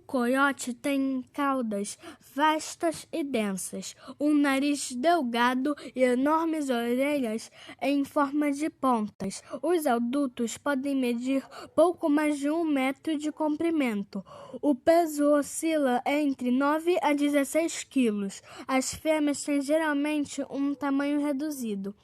coiote tem caudas vastas e densas, um nariz delgado e enormes orelhas em forma de pontas. Os adultos podem medir pouco mais de 1 metro de comprimento. O peso oscila entre 9 a 16 quilos. As fêmeas têm geralmente um tamanho reduzido.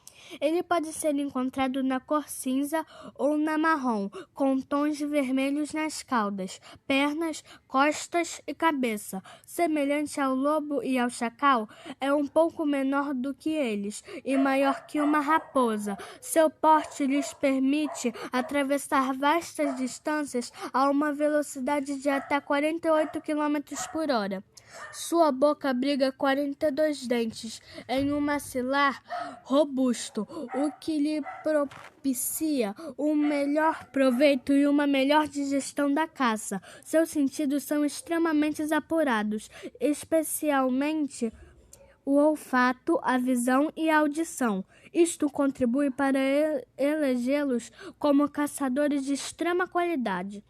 Ele pode ser encontrado na cor cinza ou na marrom, com tons vermelhos nas caudas, pernas, costas e cabeça. Semelhante ao lobo e ao chacal, é um pouco menor do que eles e maior que uma raposa. Seu porte lhes permite atravessar vastas distâncias a uma velocidade de até 48 km por hora. Sua boca abriga 42 dentes em um maxilar robusto, o que lhe propicia um melhor proveito e uma melhor digestão da caça. Seus sentidos são extremamente apurados, especialmente o olfato, a visão e a audição. Isto contribui para elegê-los como caçadores de extrema qualidade.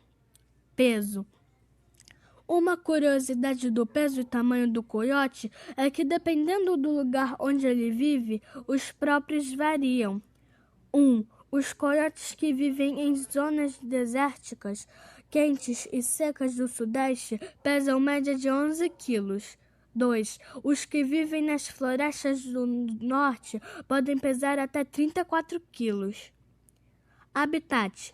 Peso. Uma curiosidade do peso e tamanho do coiote é que, dependendo do lugar onde ele vive, os próprios variam. 1. Os coiotes que vivem em zonas desérticas, quentes e secas do sudeste pesam média de 11 quilos. 2. Os que vivem nas florestas do norte podem pesar até 34 quilos. Habitat.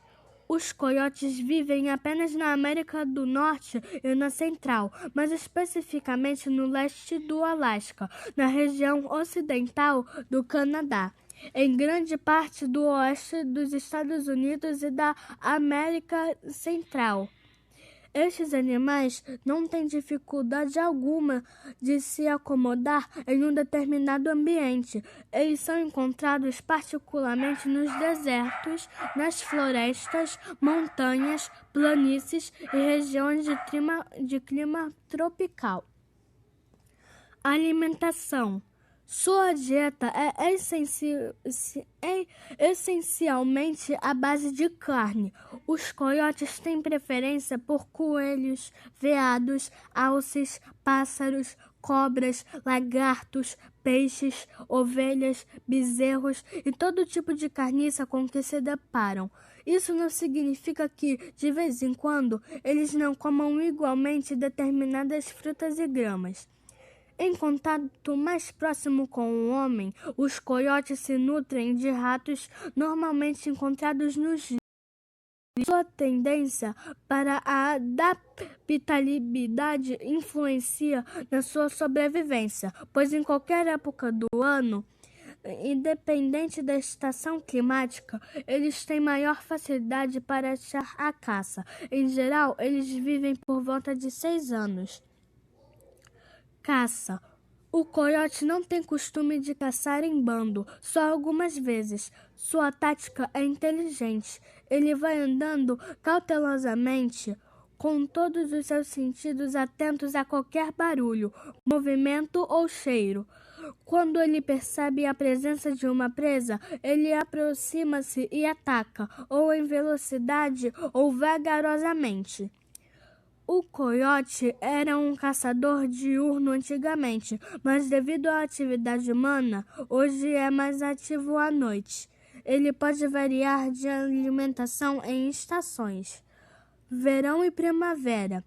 Os coiotes vivem apenas na América do Norte e na Central, mas especificamente no leste do Alasca, na região ocidental do Canadá, em grande parte do oeste dos Estados Unidos e da América Central. Estes animais não têm dificuldade alguma de se acomodar em um determinado ambiente. Eles são encontrados particularmente nos desertos, nas florestas, montanhas, planícies e regiões de clima tropical. Alimentação. Sua dieta é essencialmente à base de carne. Os coiotes têm preferência por coelhos, veados, alces, pássaros, cobras, lagartos, peixes, ovelhas, bezerros e todo tipo de carniça com que se deparam. Isso não significa que, de vez em quando, eles não comam igualmente determinadas frutas e gramas. Em contato mais próximo com o homem, os coiotes se nutrem de ratos normalmente encontrados nos rios. Sua tendência para a adaptabilidade influencia na sua sobrevivência, pois em qualquer época do ano, independente da estação climática, eles têm maior facilidade para achar a caça. Em geral, eles vivem por volta de 6 anos. Caça. O coiote não tem costume de caçar em bando, só algumas vezes. Sua tática é inteligente. Ele vai andando cautelosamente, com todos os seus sentidos atentos a qualquer barulho, movimento ou cheiro. Quando ele percebe a presença de uma presa, ele aproxima-se e ataca, ou em velocidade ou vagarosamente. O coiote era um caçador diurno antigamente, mas devido à atividade humana, hoje é mais ativo à noite. Ele pode variar de alimentação em estações, verão e primavera.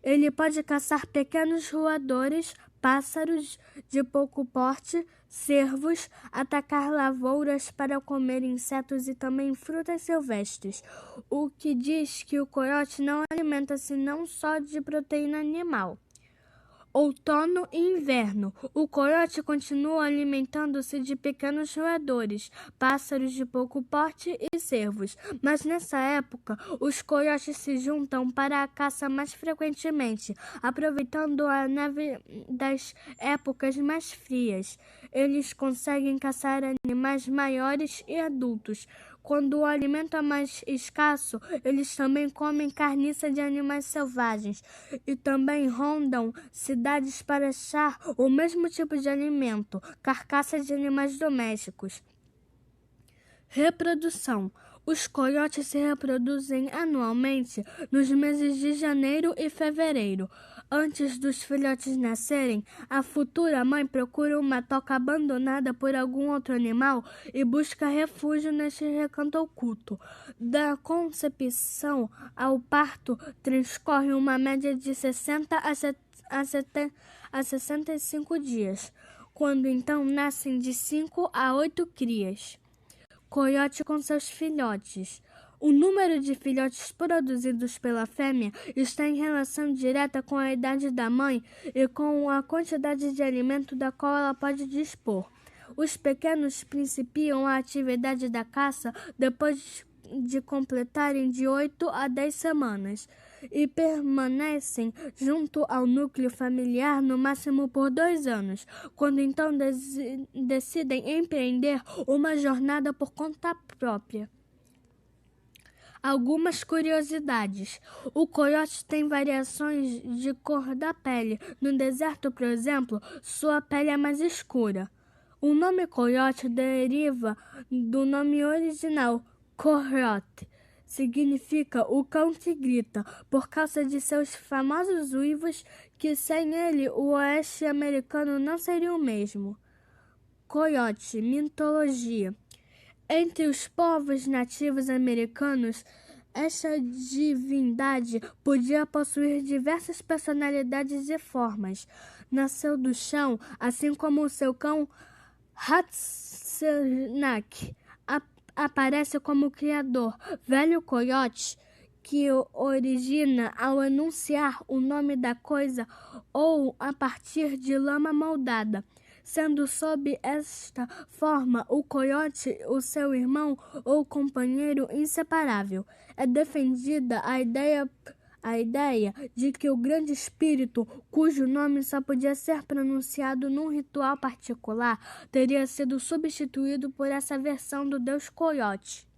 Ele pode caçar pequenos roedores, pássaros de pouco porte, cervos, atacar lavouras para comer insetos e também frutas silvestres, o que diz que o coiote não alimenta-se não só de proteína animal. Outono e inverno. O coiote continua alimentando-se de pequenos roedores, pássaros de pouco porte e cervos, mas nessa época os coiotes se juntam para a caça mais frequentemente, aproveitando a neve das épocas mais frias. Eles conseguem caçar animais maiores e adultos. Quando o alimento é mais escasso, eles também comem carniça de animais selvagens e também rondam cidades para achar o mesmo tipo de alimento, carcaças de animais domésticos. Reprodução. Os coiotes se reproduzem anualmente nos meses de janeiro e fevereiro. Antes dos filhotes nascerem, a futura mãe procura uma toca abandonada por algum outro animal e busca refúgio neste recanto oculto. Da concepção ao parto transcorre uma média de 60 a 65 dias, quando então nascem de 5 a 8 crias. Coiote com seus filhotes. O número de filhotes produzidos pela fêmea está em relação direta com a idade da mãe e com a quantidade de alimento da qual ela pode dispor. Os pequenos principiam a atividade da caça depois de completarem de 8 a 10 semanas e permanecem junto ao núcleo familiar no máximo por 2 anos, quando então decidem empreender uma jornada por conta própria. Algumas curiosidades. O coiote tem variações de cor da pele. No deserto, por exemplo, sua pele é mais escura. O nome coiote deriva do nome original, coyote. Significa o cão que grita, por causa de seus famosos uivos, que sem ele o oeste americano não seria o mesmo. Coiote, mitologia. Entre os povos nativos americanos, esta divindade podia possuir diversas personalidades e formas. Nasceu do chão, assim como o seu cão Hatzenak. Aparece como criador, velho coiote, que origina ao anunciar o nome da coisa ou a partir de lama moldada. Sendo sob esta forma o coiote o seu irmão ou companheiro inseparável. É defendida a ideia de que o grande espírito, cujo nome só podia ser pronunciado num ritual particular, teria sido substituído por essa versão do deus coiote.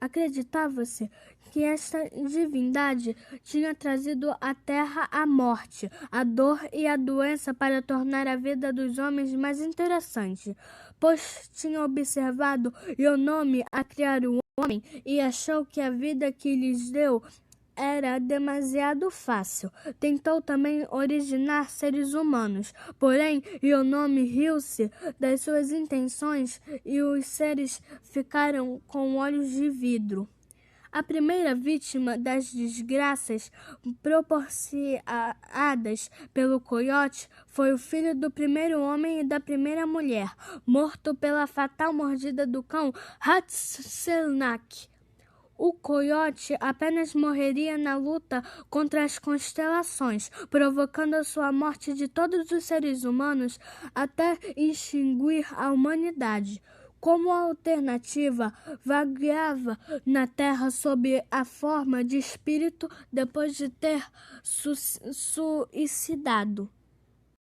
Acreditava-se que esta divindade tinha trazido à terra a morte, a dor e a doença para tornar a vida dos homens mais interessante, pois tinha observado Ionome a criar o homem e achou que a vida que lhes deu era demasiado fácil. Tentou também originar seres humanos, porém Ionome riu-se das suas intenções e os seres ficaram com olhos de vidro. A primeira vítima das desgraças proporcionadas pelo coiote foi o filho do primeiro homem e da primeira mulher, morto pela fatal mordida do cão Hatzenak. O coiote apenas morreria na luta contra as constelações, provocando a sua morte de todos os seres humanos até extinguir a humanidade. Como alternativa, vagueava na Terra sob a forma de espírito depois de ter suicidado.